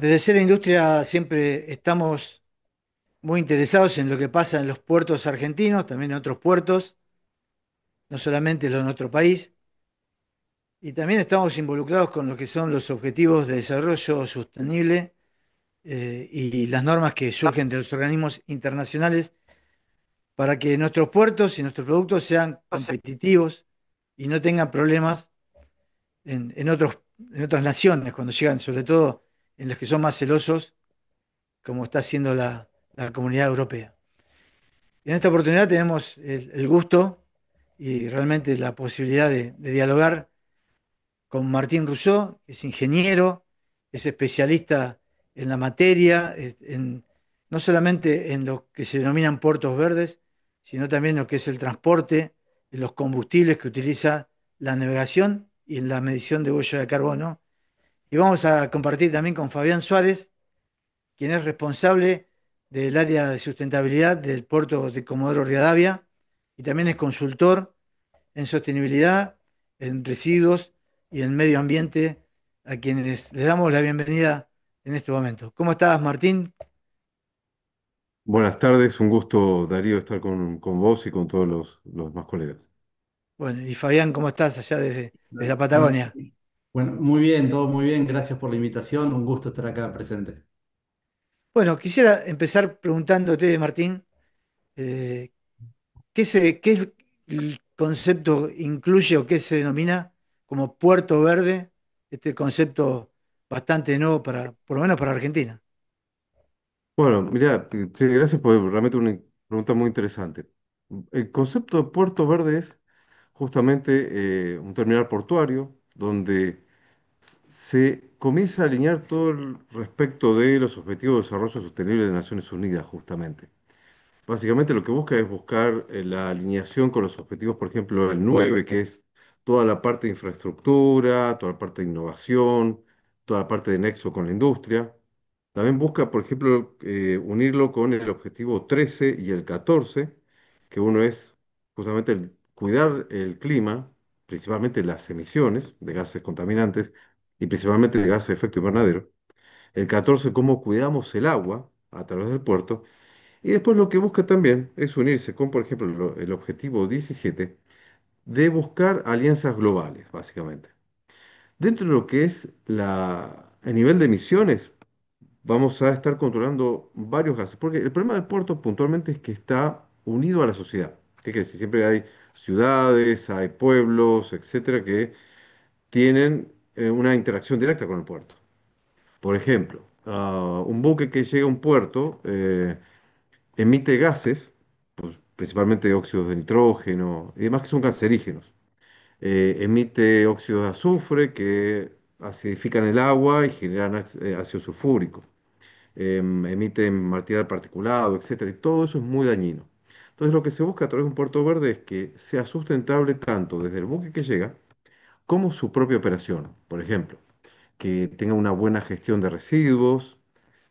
Desde Ser Industria siempre estamos muy interesados en lo que pasa en los puertos argentinos, también en otros puertos, no solamente los de nuestro país, y también estamos involucrados con lo que son los objetivos de desarrollo sostenible y las normas que surgen de los organismos internacionales para que nuestros puertos y nuestros productos sean competitivos y no tengan problemas en otras naciones cuando llegan, sobre todo en los que son más celosos, como está haciendo la Comunidad Europea. En esta oportunidad tenemos el gusto y realmente la posibilidad de dialogar con Martín Rousseau, que es ingeniero, es especialista en la materia, no solamente en lo que se denominan puertos verdes, sino también en lo que es el transporte, en los combustibles que utiliza la navegación y en la medición de huella de carbono. Y vamos a compartir también con Fabián Suárez, quien es responsable del área de sustentabilidad del puerto de Comodoro Rivadavia y también es consultor en sostenibilidad, en residuos y en medio ambiente, a quienes les damos la bienvenida en este momento. ¿Cómo estás, Martín? Buenas tardes, un gusto, Darío, estar con vos y con todos los demás colegas. Bueno, y Fabián, ¿cómo estás allá desde la Bueno, Patagonia? bueno, muy bien, todo muy bien. Gracias por la invitación. Un gusto estar acá presente. Bueno, quisiera empezar preguntándote, Martín, eh, qué es el concepto incluye o qué se denomina como puerto verde? Este concepto bastante nuevo para, por lo menos para Argentina. Bueno, mirá, che, gracias por realmente una pregunta muy interesante. El concepto de puerto verde es justamente un terminal portuario donde se comienza a alinear todo el respecto de los objetivos de desarrollo sostenible de Naciones Unidas, justamente. Básicamente lo que busca es buscar la alineación con los objetivos, por ejemplo, el 9 que es toda la parte de infraestructura, toda la parte de innovación, toda la parte de nexo con la industria. También busca, por ejemplo, unirlo con el objetivo 13 y el 14, que uno es justamente el cuidar el clima, principalmente las emisiones de gases contaminantes y principalmente de gases de efecto invernadero. El 14, cómo cuidamos el agua a través del puerto. Y después lo que busca también es unirse con, por ejemplo, el objetivo 17 de buscar alianzas globales, básicamente. Dentro de lo que es el nivel de emisiones, vamos a estar controlando varios gases, porque el problema del puerto puntualmente es que está unido a la sociedad. ¿Qué quiere decir? Siempre hay ciudades, hay pueblos, etcétera, que tienen una interacción directa con el puerto. Por ejemplo, un buque que llega a un puerto emite gases, pues, principalmente óxidos de nitrógeno y demás que son cancerígenos. Emite óxidos de azufre que acidifican el agua y generan ácido sulfúrico. Emiten material particulado, etcétera, y todo eso es muy dañino. Entonces, lo que se busca a través de un puerto verde es que sea sustentable tanto desde el buque que llega como su propia operación. Por ejemplo, que tenga una buena gestión de residuos,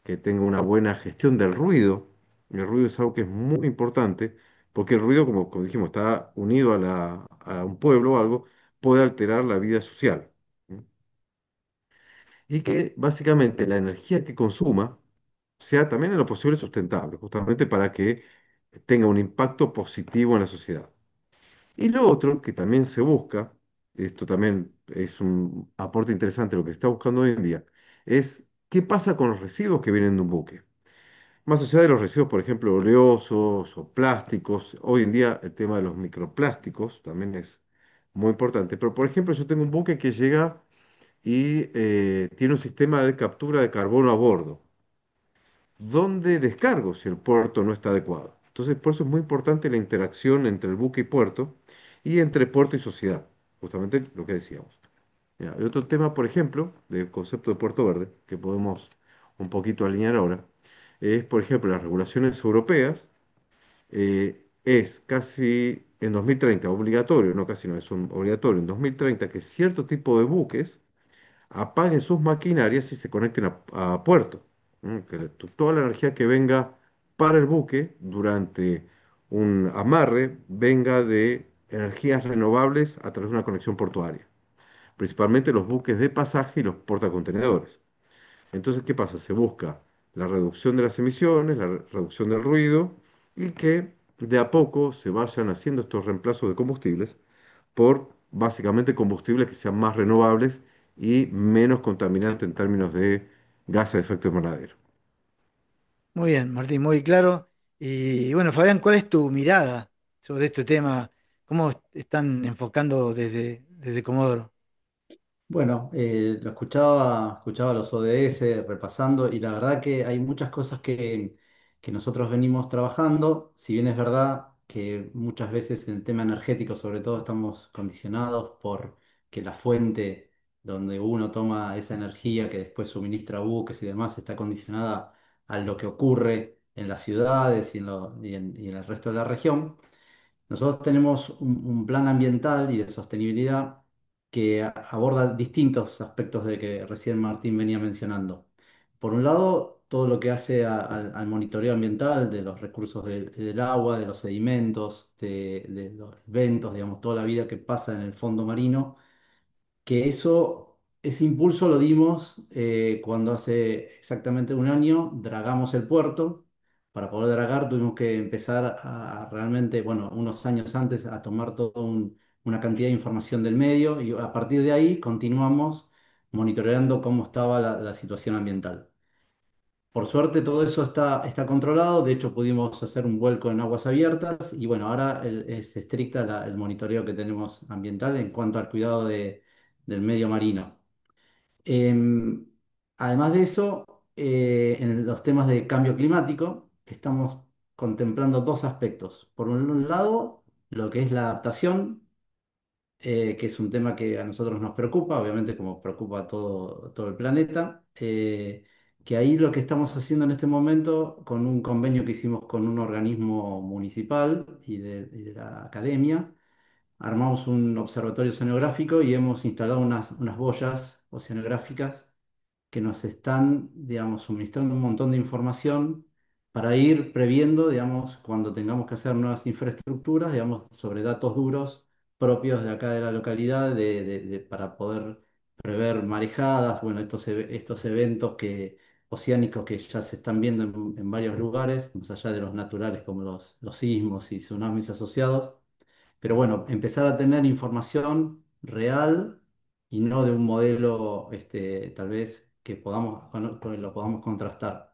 que tenga una buena gestión del ruido. El ruido es algo que es muy importante, porque el ruido, como dijimos, está unido a un pueblo o algo, puede alterar la vida social. ¿Mm? Y que básicamente la energía que consuma sea también en lo posible sustentable, justamente para que tenga un impacto positivo en la sociedad. Y lo otro que también se busca, esto también es un aporte interesante lo que se está buscando hoy en día, es qué pasa con los residuos que vienen de un buque. Más allá de los residuos, por ejemplo, oleosos o plásticos, hoy en día el tema de los microplásticos también es muy importante. Pero, por ejemplo, yo tengo un buque que llega y tiene un sistema de captura de carbono a bordo. ¿Dónde descargo si el puerto no está adecuado? Entonces, por eso es muy importante la interacción entre el buque y puerto y entre puerto y sociedad, justamente lo que decíamos. Mira, hay otro tema, por ejemplo, del concepto de puerto verde, que podemos un poquito alinear ahora, es, por ejemplo, las regulaciones europeas, es casi en 2030 obligatorio, no casi no, es un obligatorio en 2030 que cierto tipo de buques apaguen sus maquinarias y se conecten a puerto. Que toda la energía que venga para el buque durante un amarre venga de energías renovables a través de una conexión portuaria, principalmente los buques de pasaje y los portacontenedores. Entonces, ¿qué pasa? Se busca la reducción de las emisiones, la reducción del ruido y que de a poco se vayan haciendo estos reemplazos de combustibles por básicamente combustibles que sean más renovables y menos contaminantes en términos de gases de efecto invernadero. Muy bien, Martín, muy claro. Y bueno, Fabián, ¿cuál es tu mirada sobre este tema? ¿Cómo están enfocando desde Comodoro? Bueno, lo escuchaba los ODS repasando y la verdad que hay muchas cosas que nosotros venimos trabajando, si bien es verdad que muchas veces en el tema energético sobre todo estamos condicionados por que la fuente donde uno toma esa energía que después suministra buques y demás está condicionada a lo que ocurre en las ciudades y en el resto de la región. Nosotros tenemos un plan ambiental y de sostenibilidad que aborda distintos aspectos de que recién Martín venía mencionando. Por un lado, todo lo que hace al monitoreo ambiental de los recursos del agua, de los sedimentos, de los ventos, digamos, toda la vida que pasa en el fondo marino, que ese impulso lo dimos cuando hace exactamente un año dragamos el puerto. Para poder dragar tuvimos que empezar a realmente, bueno, unos años antes a tomar toda una cantidad de información del medio y a partir de ahí continuamos monitoreando cómo estaba la situación ambiental. Por suerte todo eso está controlado, de hecho pudimos hacer un vuelco en aguas abiertas y bueno, ahora es estricta el monitoreo que tenemos ambiental en cuanto al cuidado del medio marino. Em, Además de eso, en los temas de cambio climático estamos contemplando dos aspectos. Por un lado, lo que es la adaptación, que es un tema que a nosotros nos preocupa, obviamente como preocupa a todo el planeta, que ahí lo que estamos haciendo en este momento, con un convenio que hicimos con un organismo municipal y de la academia, armamos un observatorio oceanográfico y hemos instalado unas boyas oceanográficas que nos están, digamos, suministrando un montón de información para ir previendo, digamos, cuando tengamos que hacer nuevas infraestructuras, digamos, sobre datos duros propios de acá de la localidad, para poder prever marejadas, bueno, estos eventos oceánicos que ya se están viendo en varios lugares, más allá de los naturales como los sismos y tsunamis asociados. Pero bueno, empezar a tener información real y no de un modelo, tal vez que con lo podamos contrastar.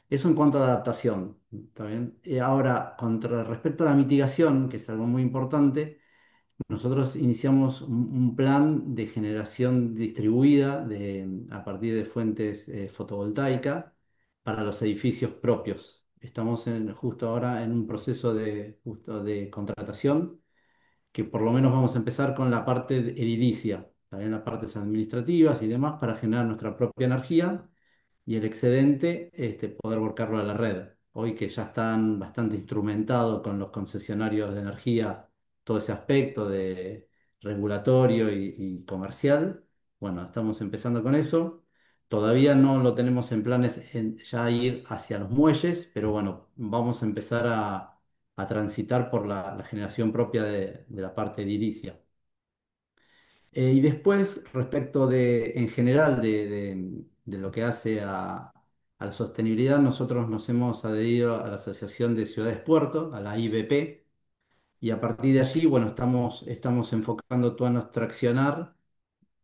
Eso en cuanto a la adaptación, ¿está bien? Ahora, respecto a la mitigación, que es algo muy importante, nosotros iniciamos un plan de generación distribuida a partir de fuentes fotovoltaicas para los edificios propios. Estamos justo ahora en un proceso justo de contratación que por lo menos vamos a empezar con la parte edilicia, también las partes administrativas y demás para generar nuestra propia energía y el excedente poder volcarlo a la red. Hoy que ya están bastante instrumentados con los concesionarios de energía, todo ese aspecto de regulatorio y comercial, bueno, estamos empezando con eso. Todavía no lo tenemos en planes ya ir hacia los muelles, pero bueno, vamos a empezar a transitar por la generación propia de la parte edilicia. Y después, respecto en general de lo que hace a la sostenibilidad, nosotros nos hemos adherido a la Asociación de Ciudades Puerto, a la IBP, y a partir de allí, bueno, estamos enfocando todo nuestro accionar,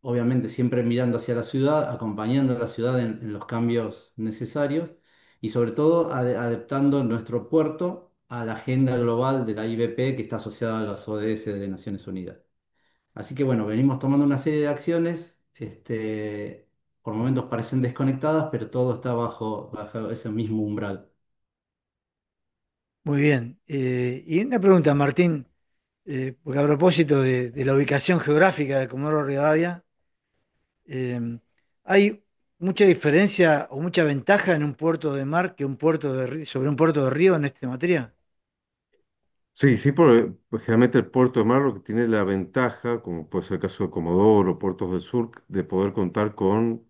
obviamente siempre mirando hacia la ciudad, acompañando a la ciudad en los cambios necesarios y sobre todo adaptando nuestro puerto a la agenda global de la IBP que está asociada a los ODS de Naciones Unidas. Así que bueno, venimos tomando una serie de acciones, por momentos parecen desconectadas, pero todo está bajo ese mismo umbral. Muy bien. Y una pregunta, Martín, porque a propósito de la ubicación geográfica de Comodoro Rivadavia, eh, ¿hay mucha diferencia o mucha ventaja en un puerto de mar que un puerto sobre un puerto de río en esta materia? Sí, sí, pues, generalmente el puerto de mar lo que tiene la ventaja, como puede ser el caso de Comodoro, puertos del sur, de poder contar con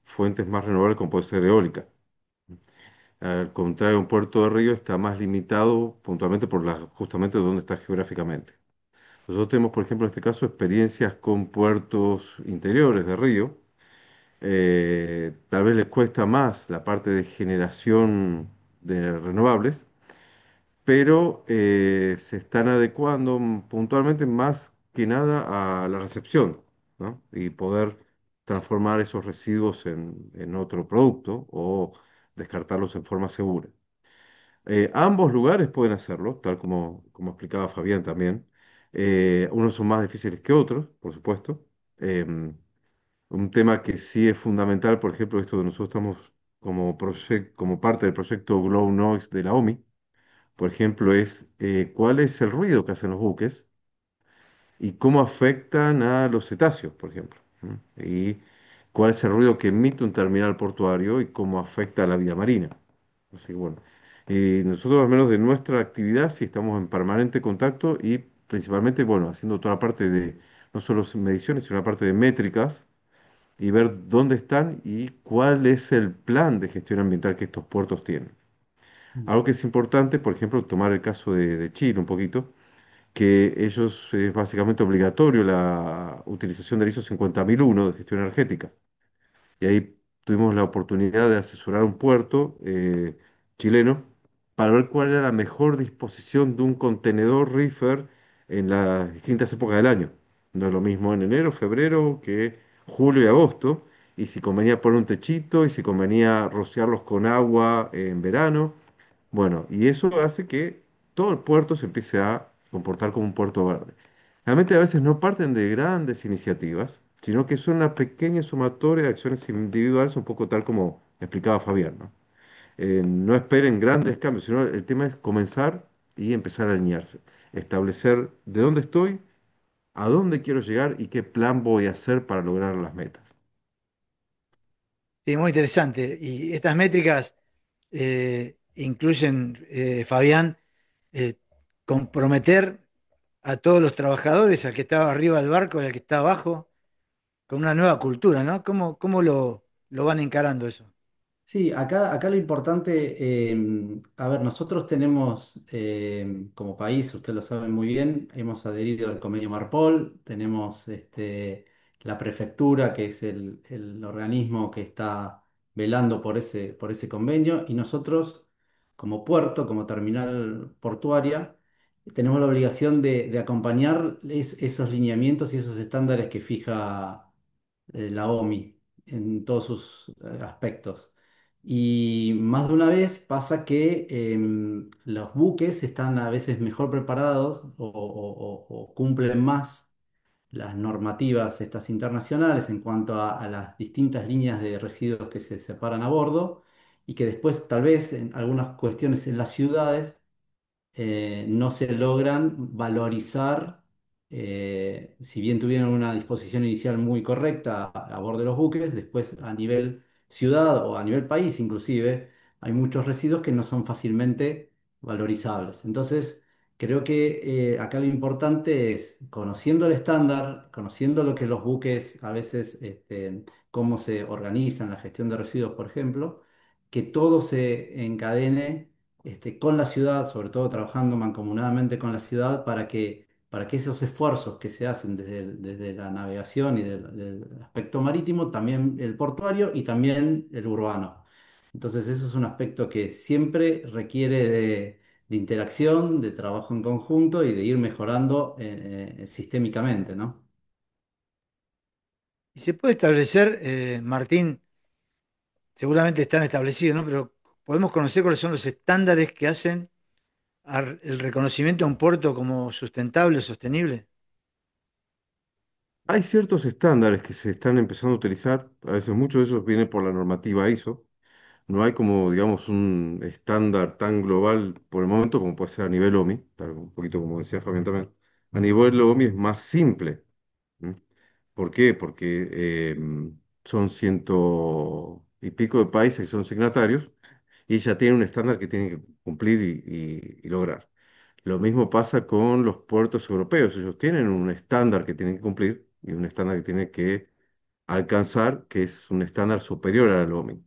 fuentes más renovables como puede ser eólica. Al contrario, un puerto de río está más limitado puntualmente justamente donde está geográficamente. Nosotros tenemos, por ejemplo, en este caso, experiencias con puertos interiores de río, Tal vez les cuesta más la parte de generación de renovables, pero se están adecuando puntualmente más que nada a la recepción, ¿no? Y poder transformar esos residuos en otro producto o descartarlos en forma segura. Ambos lugares pueden hacerlo, tal como explicaba Fabián también. Unos son más difíciles que otros, por supuesto. Un tema que sí es fundamental, por ejemplo, esto de nosotros estamos como parte del proyecto Glow Noise de la OMI, por ejemplo, es cuál es el ruido que hacen los buques y cómo afectan a los cetáceos, por ejemplo. ¿M? Y cuál es el ruido que emite un terminal portuario y cómo afecta a la vida marina. Así que bueno, nosotros al menos de nuestra actividad sí estamos en permanente contacto y principalmente, bueno, haciendo toda la parte de no solo mediciones, sino la parte de métricas y ver dónde están y cuál es el plan de gestión ambiental que estos puertos tienen. Mm. Algo que es importante, por ejemplo, tomar el caso de Chile un poquito, que ellos es básicamente obligatorio la utilización del ISO 50001 de gestión energética. Y ahí tuvimos la oportunidad de asesorar a un puerto chileno para ver cuál era la mejor disposición de un contenedor reefer en las distintas épocas del año. No es lo mismo en enero, febrero que julio y agosto, y si convenía poner un techito, y si convenía rociarlos con agua en verano. Bueno, y eso hace que todo el puerto se empiece a comportar como un puerto verde. Realmente a veces no parten de grandes iniciativas, sino que son una pequeña sumatoria de acciones individuales, un poco tal como explicaba Fabián, ¿no? No esperen grandes cambios, sino el tema es comenzar y empezar a alinearse, establecer de dónde estoy, a dónde quiero llegar y qué plan voy a hacer para lograr las metas. Sí, muy interesante. Y estas métricas incluyen, Fabián, eh, comprometer a todos los trabajadores, al que está arriba del barco y al que está abajo, con una nueva cultura, ¿no? ¿Cómo lo van encarando eso? Sí, acá lo importante, a ver, nosotros tenemos como país, ustedes lo saben muy bien, hemos adherido al convenio Marpol, tenemos la prefectura, que es el organismo que está velando por ese convenio, y nosotros como puerto, como terminal portuaria, tenemos la obligación de acompañar esos lineamientos y esos estándares que fija la OMI en todos sus aspectos. Y más de una vez pasa que los buques están a veces mejor preparados o cumplen más las normativas estas internacionales en cuanto a las distintas líneas de residuos que se separan a bordo y que después tal vez en algunas cuestiones en las ciudades no se logran valorizar, si bien tuvieron una disposición inicial muy correcta a bordo de los buques, después a nivel ciudad o a nivel país inclusive, hay muchos residuos que no son fácilmente valorizables. Entonces, creo que acá lo importante es, conociendo el estándar, conociendo lo que los buques a veces, cómo se organizan la gestión de residuos, por ejemplo, que todo se encadene con la ciudad, sobre todo trabajando mancomunadamente con la ciudad para que esos esfuerzos que se hacen desde la navegación y del aspecto marítimo, también el portuario y también el urbano. Entonces eso es un aspecto que siempre requiere de interacción, de trabajo en conjunto y de ir mejorando sistémicamente, ¿no? Y se puede establecer, Martín, seguramente están establecidos, ¿no? Pero podemos conocer cuáles son los estándares que hacen el reconocimiento a un puerto como sustentable o sostenible. Hay ciertos estándares que se están empezando a utilizar, a veces muchos de esos vienen por la normativa ISO. No hay como, digamos, un estándar tan global por el momento como puede ser a nivel OMI, un poquito como decía Fabián también. A nivel OMI es más simple. ¿M? ¿Por qué? Porque son ciento y pico de países que son signatarios y ya tienen un estándar que tienen que cumplir y lograr. Lo mismo pasa con los puertos europeos. Ellos tienen un estándar que tienen que cumplir y un estándar que tienen que alcanzar, que es un estándar superior al OMI.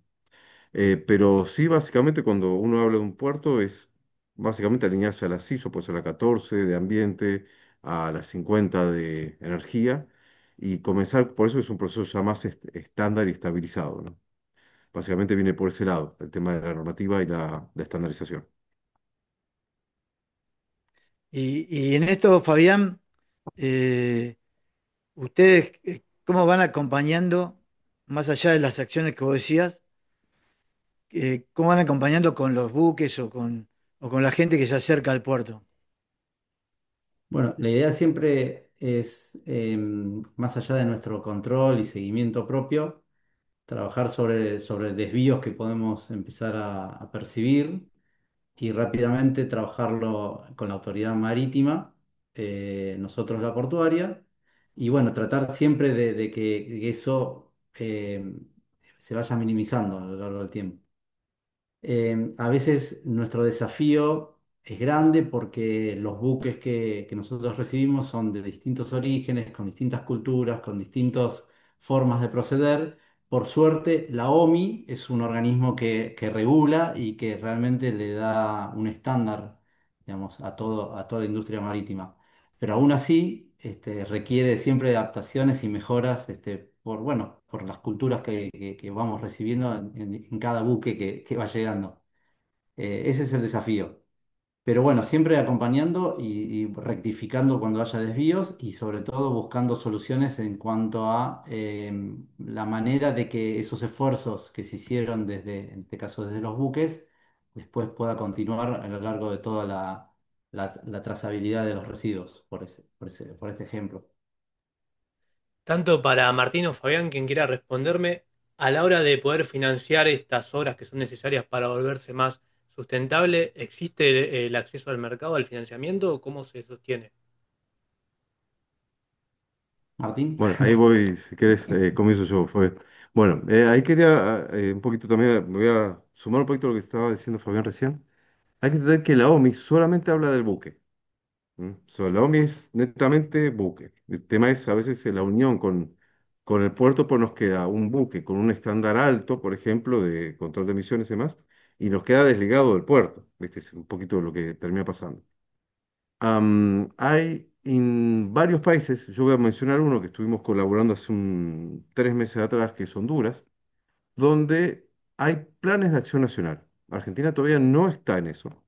Pero sí, básicamente cuando uno habla de un puerto es básicamente alinearse a las ISO, puede ser la 14 de ambiente, a las 50 de energía y comenzar, por eso es un proceso ya más estándar y estabilizado, ¿no? Básicamente viene por ese lado, el tema de la normativa y la estandarización. Y en esto, Fabián, eh, ustedes, ¿cómo van acompañando, más allá de las acciones que vos decías, cómo van acompañando con los buques o con la gente que se acerca al puerto? Bueno, la idea siempre es, más allá de nuestro control y seguimiento propio, trabajar sobre desvíos que podemos empezar a percibir y rápidamente trabajarlo con la autoridad marítima, nosotros la portuaria, y bueno, tratar siempre de que eso se vaya minimizando a lo largo del tiempo. A veces nuestro desafío es grande porque los buques que nosotros recibimos son de distintos orígenes, con distintas culturas, con distintas formas de proceder. Por suerte, la OMI es un organismo que regula y que realmente le da un estándar, digamos, a toda la industria marítima. Pero aún así, requiere siempre de adaptaciones y mejoras, por, bueno, por las culturas que vamos recibiendo en cada buque que va llegando. Ese es el desafío. Pero bueno, siempre acompañando y rectificando cuando haya desvíos y sobre todo buscando soluciones en cuanto a la manera de que esos esfuerzos que se hicieron desde, en este caso desde los buques, después pueda continuar a lo largo de toda la trazabilidad de los residuos, por este ejemplo. Tanto para Martín o Fabián, quien quiera responderme, a la hora de poder financiar estas obras que son necesarias para volverse más sustentable, ¿existe el acceso al mercado, al financiamiento o cómo se sostiene? Martín. Bueno, ahí voy, si quieres, comienzo yo. Bueno, ahí quería un poquito también, me voy a sumar un poquito a lo que estaba diciendo Fabián recién. Hay que entender que la OMI solamente habla del buque. La OMI es netamente buque. El tema es a veces la unión con el puerto, pues nos queda un buque con un estándar alto, por ejemplo, de control de emisiones y demás, y nos queda desligado del puerto. ¿Viste? Es un poquito lo que termina pasando. Hay en varios países, yo voy a mencionar uno que estuvimos colaborando hace 3 meses atrás, que es Honduras, donde hay planes de acción nacional. Argentina todavía no está en eso,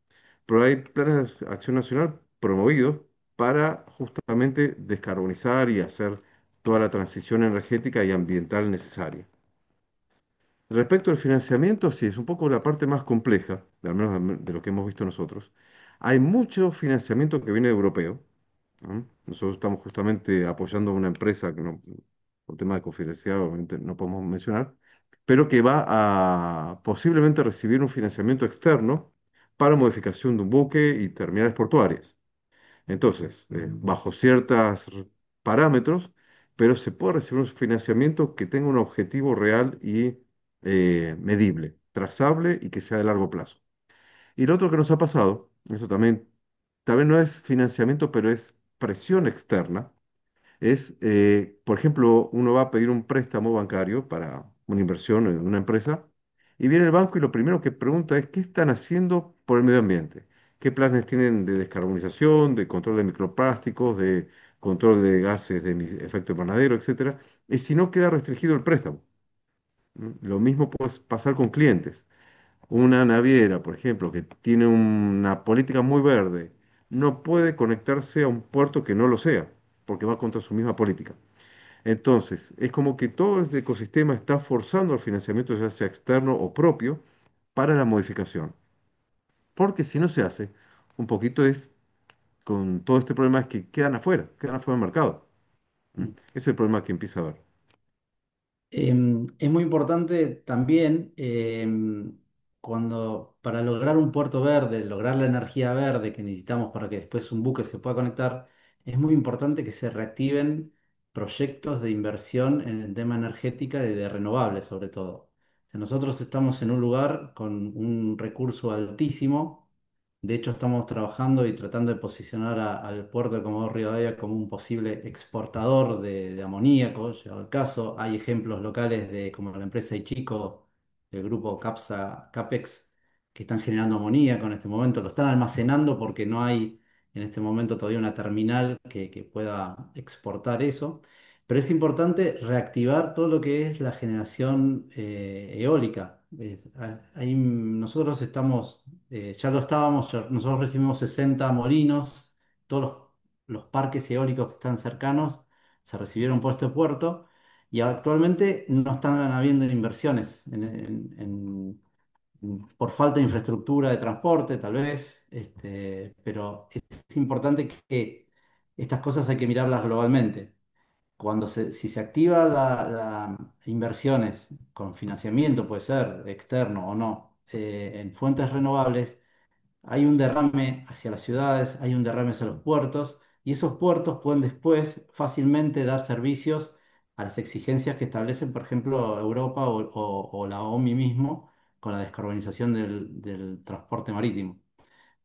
pero hay planes de acción nacional promovidos para justamente descarbonizar y hacer toda la transición energética y ambiental necesaria. Respecto al financiamiento, sí, es un poco la parte más compleja, al menos de lo que hemos visto nosotros. Hay mucho financiamiento que viene europeo, ¿no? Nosotros estamos justamente apoyando a una empresa que no, por tema de confidencialidad obviamente no podemos mencionar, pero que va a posiblemente recibir un financiamiento externo para modificación de un buque y terminales portuarias. Entonces, bajo ciertos parámetros, pero se puede recibir un financiamiento que tenga un objetivo real y medible, trazable y que sea de largo plazo. Y lo otro que nos ha pasado, eso también, tal vez no es financiamiento, pero es presión externa, es, por ejemplo, uno va a pedir un préstamo bancario para una inversión en una empresa y viene el banco y lo primero que pregunta es qué están haciendo por el medio ambiente, qué planes tienen de descarbonización, de control de microplásticos, de control de gases de efecto invernadero, etcétera, y si no queda restringido el préstamo. ¿No? Lo mismo puede pasar con clientes. Una naviera, por ejemplo, que tiene una política muy verde, no puede conectarse a un puerto que no lo sea, porque va contra su misma política. Entonces, es como que todo este ecosistema está forzando el financiamiento, ya sea externo o propio, para la modificación. Porque si no se hace, un poquito es, con todo este problema, es que quedan afuera del mercado. ¿Mm? Ese es el problema que empieza a haber. Es muy importante también para lograr un puerto verde, lograr la energía verde que necesitamos para que después un buque se pueda conectar, es muy importante que se reactiven proyectos de inversión en el tema energética y de renovables sobre todo. O sea, nosotros estamos en un lugar con un recurso altísimo. De hecho, estamos trabajando y tratando de posicionar al puerto de Comodoro Rivadavia como un posible exportador de amoníaco, llegado el caso. Hay ejemplos locales de como la empresa Ichico, del grupo Capex, que están generando amoníaco en este momento. Lo están almacenando porque no hay en este momento todavía una terminal que pueda exportar eso. Pero es importante reactivar todo lo que es la generación eólica. Ahí nosotros estamos, ya lo estábamos, nosotros recibimos 60 molinos, todos los parques eólicos que están cercanos se recibieron por este puerto y actualmente no están habiendo inversiones por falta de infraestructura de transporte, tal vez, pero es importante que estas cosas hay que mirarlas globalmente. Si se activa la inversiones con financiamiento, puede ser externo o no, en fuentes renovables, hay un derrame hacia las ciudades, hay un derrame hacia los puertos, y esos puertos pueden después fácilmente dar servicios a las exigencias que establecen, por ejemplo, Europa o la OMI mismo con la descarbonización del transporte marítimo.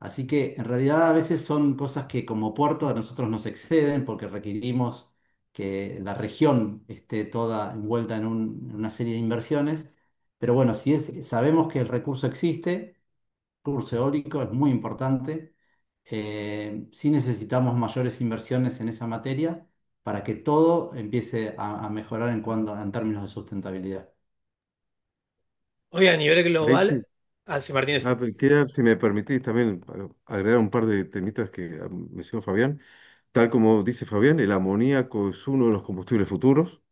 Así que en realidad a veces son cosas que como puerto a nosotros nos exceden porque requerimos que la región esté toda envuelta en una serie de inversiones. Pero bueno, sabemos que el recurso existe, el recurso eólico es muy importante. Sí necesitamos mayores inversiones en esa materia para que todo empiece a mejorar en términos de sustentabilidad. Hoy a nivel Ahí global, sí. sí, Martínez. Quería, si me permitís, también agregar un par de temitas que mencionó Fabián. Tal como dice Fabián, el amoníaco es uno de los combustibles futuros,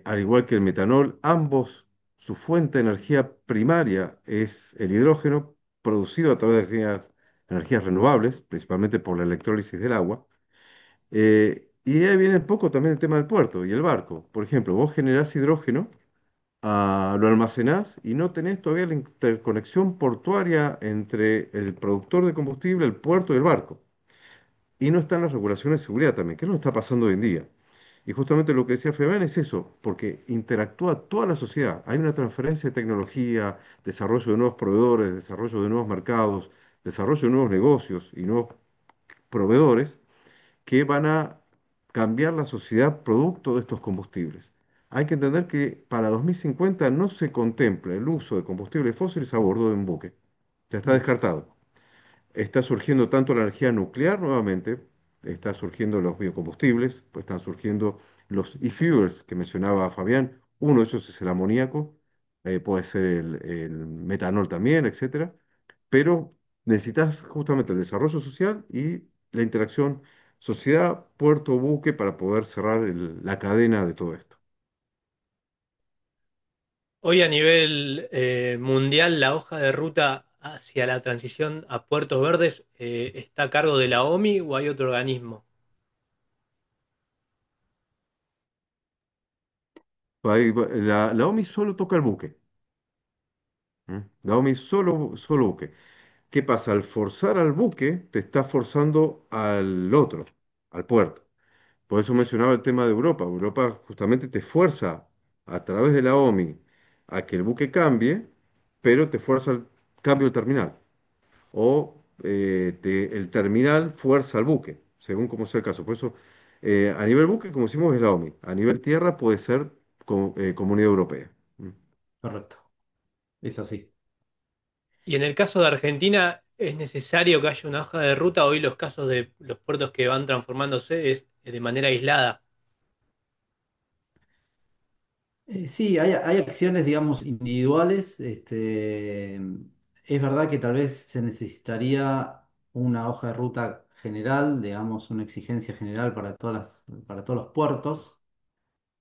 al igual que el metanol. Ambos, su fuente de energía primaria es el hidrógeno, producido a través de energías renovables, principalmente por la electrólisis del agua. Y ahí viene un poco también el tema del puerto y el barco. Por ejemplo, vos generás hidrógeno, lo almacenás y no tenés todavía la interconexión portuaria entre el productor de combustible, el puerto y el barco. Y no están las regulaciones de seguridad también, que es lo que está pasando hoy en día. Y justamente lo que decía Feban es eso, porque interactúa toda la sociedad. Hay una transferencia de tecnología, desarrollo de nuevos proveedores, desarrollo de nuevos mercados, desarrollo de nuevos negocios y nuevos proveedores que van a cambiar la sociedad producto de estos combustibles. Hay que entender que para 2050 no se contempla el uso de combustibles fósiles a bordo de un buque. Ya está Mm, descartado. Está surgiendo tanto la energía nuclear nuevamente, está surgiendo los biocombustibles, pues están surgiendo los e-fuels que mencionaba Fabián. Uno de ellos es el amoníaco, puede ser el metanol también, etcétera. Pero necesitas justamente el desarrollo social y la interacción sociedad, puerto, buque para poder cerrar la cadena de todo esto. Hoy a nivel mundial, la hoja de ruta hacia la transición a puertos verdes está a cargo de la OMI o hay otro organismo. La OMI solo toca el buque. La OMI solo buque. ¿Qué pasa? Al forzar al buque, te está forzando al otro, al puerto. Por eso mencionaba el tema de Europa. Europa justamente te fuerza a través de la OMI a que el buque cambie, pero te fuerza el cambio del terminal. O el terminal fuerza al buque, según como sea el caso. Por eso, a nivel buque, como decimos, es la OMI. A nivel tierra puede ser Comunidad Europea. ¿Mm? correcto, es así. Y en el caso de Argentina, ¿es necesario que haya una hoja de ruta? Hoy los casos de los puertos que van transformándose es de manera aislada. Sí, hay acciones, digamos, individuales. Es verdad que tal vez se necesitaría una hoja de ruta general, digamos, una exigencia general para todos los puertos.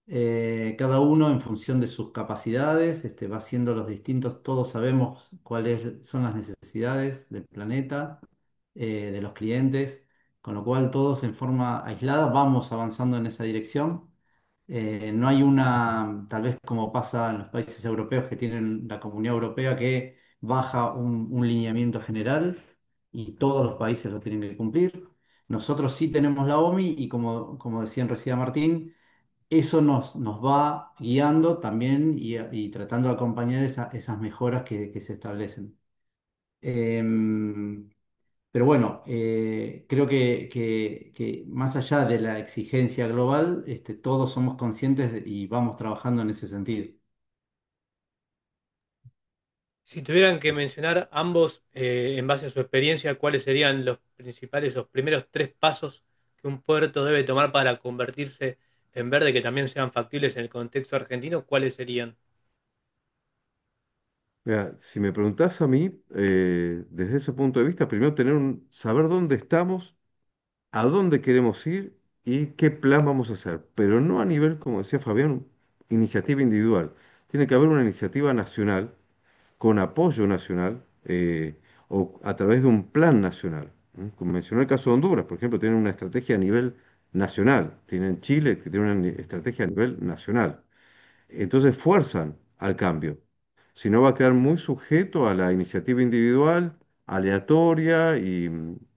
Cada uno en función de sus capacidades, va haciendo los distintos, todos sabemos cuáles son las necesidades del planeta, de los clientes, con lo cual todos en forma aislada vamos avanzando en esa dirección. No hay tal vez como pasa en los países europeos que tienen la Comunidad Europea, que baja un lineamiento general y todos los países lo tienen que cumplir. Nosotros sí tenemos la OMI y como decía recién Martín, eso nos va guiando también y tratando de acompañar esas mejoras que se establecen. Em, pero bueno, creo que más allá de la exigencia global, todos somos conscientes y vamos trabajando en ese sentido. Si tuvieran que mencionar ambos, en base a su experiencia, ¿cuáles serían los principales, los primeros tres pasos que un puerto debe tomar para convertirse en verde que también sean factibles en el contexto argentino, ¿cuáles serían? Mira, si me preguntás a mí, desde ese punto de vista, primero saber dónde estamos, a dónde queremos ir y qué plan vamos a hacer, pero no a nivel, como decía Fabián, iniciativa individual. Tiene que haber una iniciativa nacional con apoyo nacional o a través de un plan nacional. Como mencionó el caso de Honduras, por ejemplo, tienen una estrategia a nivel nacional. Tienen Chile, que tiene una estrategia a nivel nacional. Entonces fuerzan al cambio. Si no, va a quedar muy sujeto a la iniciativa individual, aleatoria,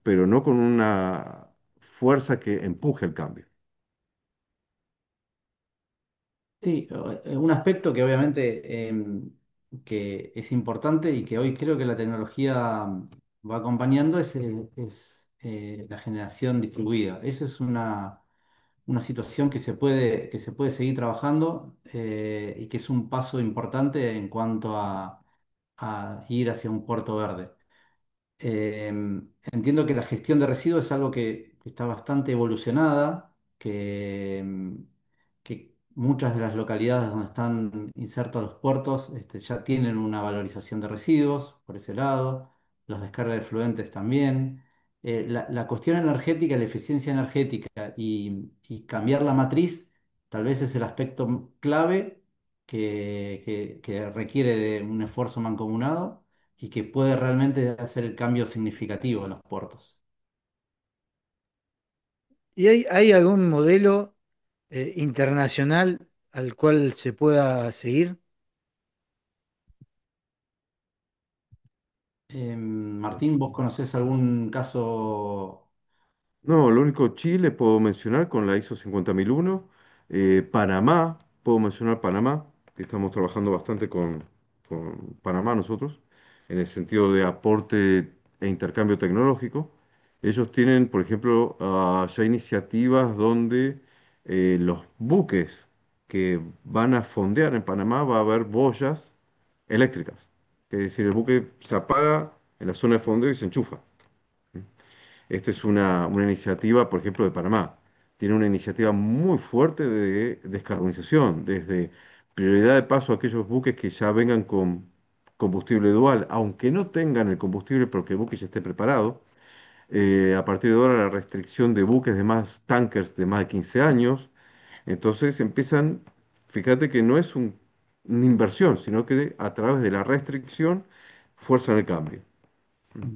pero no con una fuerza que empuje el cambio. Sí, un aspecto que obviamente que es importante y que hoy creo que la tecnología va acompañando es la generación distribuida. Esa es una situación que se puede seguir trabajando y que es un paso importante en cuanto a ir hacia un puerto verde. Entiendo que la gestión de residuos es algo que está bastante evolucionada, que muchas de las localidades donde están insertos los puertos ya tienen una valorización de residuos por ese lado, los descargas de efluentes también. La cuestión energética, la eficiencia energética y cambiar la matriz tal vez es el aspecto clave que requiere de un esfuerzo mancomunado y que puede realmente hacer el cambio significativo en los puertos. ¿Y hay algún modelo internacional al cual se pueda seguir? Martín, ¿vos conocés algún caso? No, lo único Chile puedo mencionar con la ISO 50001. Panamá, puedo mencionar Panamá, que estamos trabajando bastante con Panamá nosotros, en el sentido de aporte e intercambio tecnológico. Ellos tienen, por ejemplo, ya iniciativas donde los buques que van a fondear en Panamá va a haber boyas eléctricas. Es decir, el buque se apaga en la zona de fondeo y se enchufa. Esta es una iniciativa, por ejemplo, de Panamá. Tiene una iniciativa muy fuerte de descarbonización, desde prioridad de paso a aquellos buques que ya vengan con combustible dual, aunque no tengan el combustible porque el buque ya esté preparado. A partir de ahora la restricción de buques de más tankers de más de 15 años. Entonces empiezan, fíjate que no es una inversión, sino que a través de la restricción fuerzan el cambio.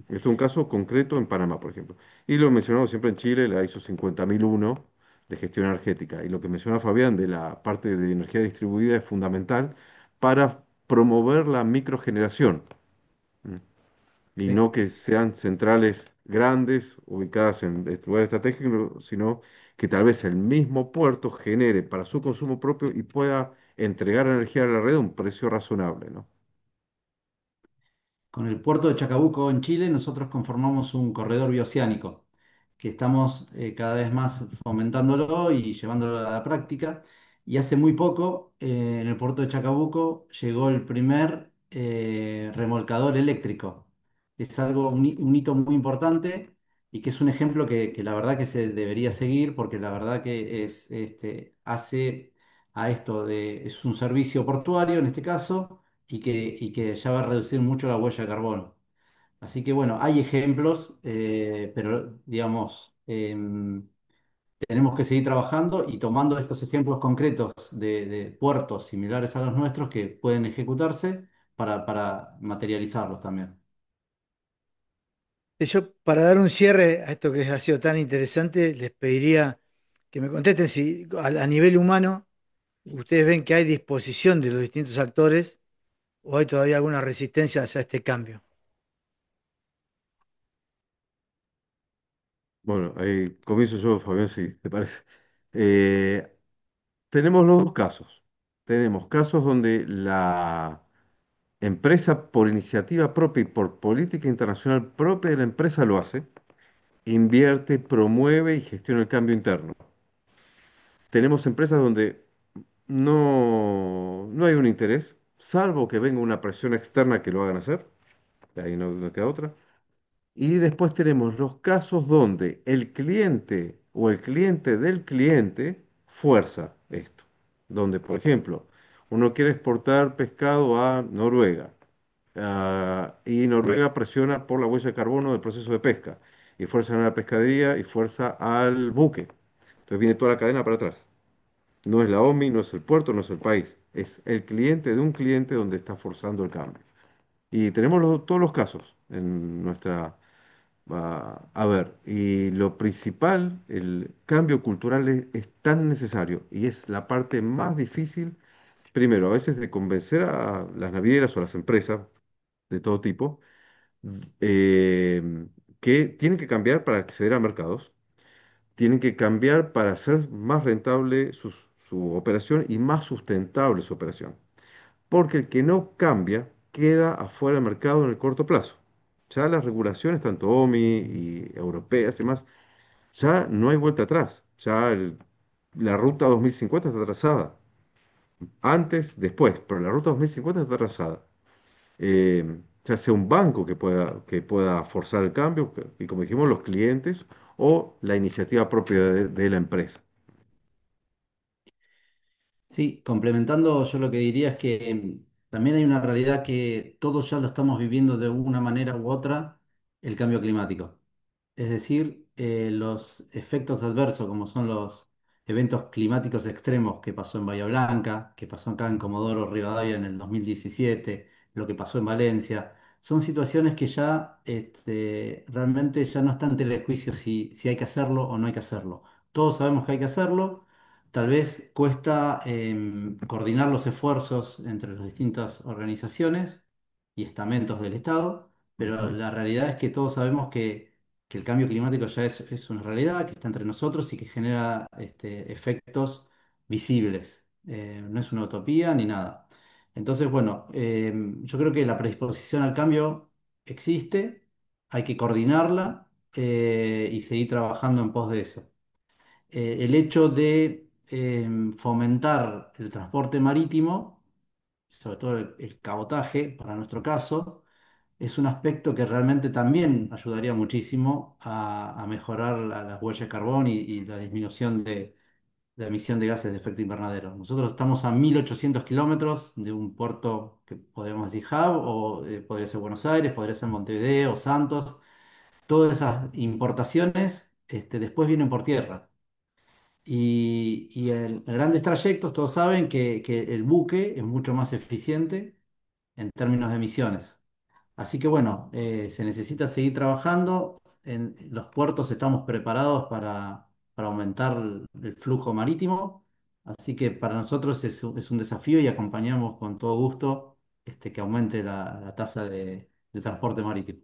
Este es un caso concreto en Panamá, por ejemplo. Y lo mencionamos siempre en Chile, la ISO 50001 de gestión energética. Y lo que menciona Fabián de la parte de energía distribuida es fundamental para promover la microgeneración. ¿M? Y Sí. no que sean centrales grandes, ubicadas en lugares estratégicos, sino que tal vez el mismo puerto genere para su consumo propio y pueda entregar energía a la red a un precio razonable, ¿no? Con el puerto de Chacabuco en Chile, nosotros conformamos un corredor bioceánico que estamos cada vez más fomentándolo y llevándolo a la práctica. Y hace muy poco, en el puerto de Chacabuco, llegó el primer remolcador eléctrico. Es algo, un hito muy importante y que es un ejemplo que la verdad que se debería seguir porque la verdad que hace a esto es un servicio portuario en este caso y que ya va a reducir mucho la huella de carbono. Así que bueno, hay ejemplos, pero digamos, tenemos que seguir trabajando y tomando estos ejemplos concretos de puertos similares a los nuestros que pueden ejecutarse para materializarlos también. Yo, para dar un cierre a esto que ha sido tan interesante, les pediría que me contesten si a nivel humano ustedes ven que hay disposición de los distintos actores o hay todavía alguna resistencia hacia este cambio. Bueno, ahí comienzo yo, Fabián, si te parece. Eh, Tenemos los dos casos. Tenemos casos donde la empresa por iniciativa propia y por política internacional propia de la empresa lo hace, invierte, promueve y gestiona el cambio interno. Tenemos empresas donde no hay un interés, salvo que venga una presión externa que lo hagan hacer, ahí no queda otra. Y después tenemos los casos donde el cliente o el cliente del cliente fuerza esto, donde, por ejemplo, uno quiere exportar pescado a Noruega, y Noruega presiona por la huella de carbono del proceso de pesca, y fuerza a la pescadería y fuerza al buque. Entonces viene toda la cadena para atrás. No es la OMI, no es el puerto, no es el país, es el cliente de un cliente donde está forzando el cambio. Y tenemos todos los casos en nuestra... a ver, y lo principal, el cambio cultural es tan necesario y es la parte más difícil, primero, a veces de convencer a las navieras o a las empresas de todo tipo, eh, que tienen que cambiar para acceder a mercados, tienen que cambiar para hacer más rentable su operación y más sustentable su operación. Porque el que no cambia queda afuera del mercado en el corto plazo. Ya las regulaciones, tanto OMI y europeas y demás, ya no hay vuelta atrás. La ruta 2050 está atrasada. Antes, después, pero la ruta 2050 está atrasada. Ya sea un banco que pueda forzar el cambio, y como dijimos, los clientes o la iniciativa propia de la empresa. Sí, complementando, yo lo que diría es que también hay una realidad que todos ya lo estamos viviendo de una manera u otra, el cambio climático. Es decir, los efectos adversos, como son los eventos climáticos extremos que pasó en Bahía Blanca, que pasó acá en Comodoro Rivadavia en el 2017, lo que pasó en Valencia, son situaciones que ya realmente ya no están en telejuicio si hay que hacerlo o no hay que hacerlo. Todos sabemos que hay que hacerlo. Tal vez cuesta coordinar los esfuerzos entre las distintas organizaciones y estamentos del Estado, pero Ujú. la realidad es que todos sabemos que el cambio climático ya es una realidad, que está entre nosotros y que genera efectos visibles. No es una utopía ni nada. Entonces, bueno, yo creo que la predisposición al cambio existe, hay que coordinarla y seguir trabajando en pos de eso. El hecho de fomentar el transporte marítimo, sobre todo el cabotaje, para nuestro caso, es un aspecto que realmente también ayudaría muchísimo a mejorar las huellas de carbón y la disminución de la emisión de gases de efecto invernadero. Nosotros estamos a 1.800 kilómetros de un puerto que podemos decir hub, o podría ser Buenos Aires, podría ser Montevideo, Santos. Todas esas importaciones después vienen por tierra. Y en grandes trayectos todos saben que el buque es mucho más eficiente en términos de emisiones. Así que bueno, se necesita seguir trabajando. En los puertos estamos preparados para aumentar el flujo marítimo. Así que para nosotros es un desafío y acompañamos con todo gusto que aumente la tasa de transporte marítimo.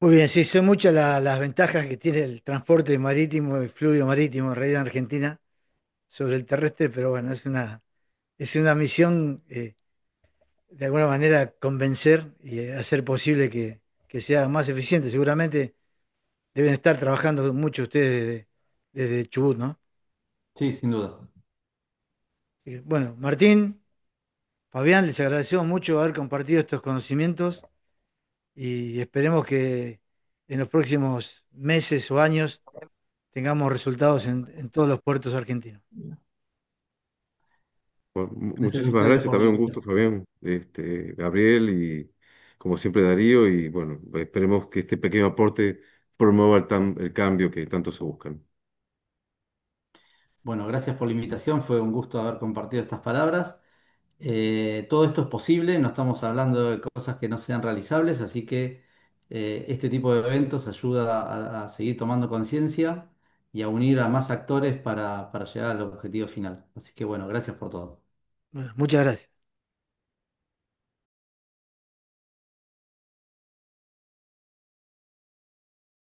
Muy bien, sí, son muchas las ventajas que tiene el transporte marítimo, el fluido marítimo en realidad en Argentina sobre el terrestre, pero bueno, es una misión de alguna manera convencer y hacer posible que sea más eficiente. Seguramente deben estar trabajando mucho ustedes desde Chubut, ¿no? Sí, sin duda. Así que, bueno, Martín, Fabián, les agradecemos mucho haber compartido estos conocimientos y esperemos que en los próximos meses o años tengamos resultados en todos los puertos argentinos. Bueno, Gracias a muchísimas ustedes gracias, por la también un gusto, invitación. Fabián, Gabriel y como siempre Darío, y bueno, esperemos que este pequeño aporte promueva el cambio que tanto se buscan. Bueno, gracias por la invitación. Fue un gusto haber compartido estas palabras. Todo esto es posible, no estamos hablando de cosas que no sean realizables, así que este tipo de eventos ayuda a seguir tomando conciencia y a unir a más actores para llegar al objetivo final. Así que bueno, gracias por todo. Bueno, muchas gracias.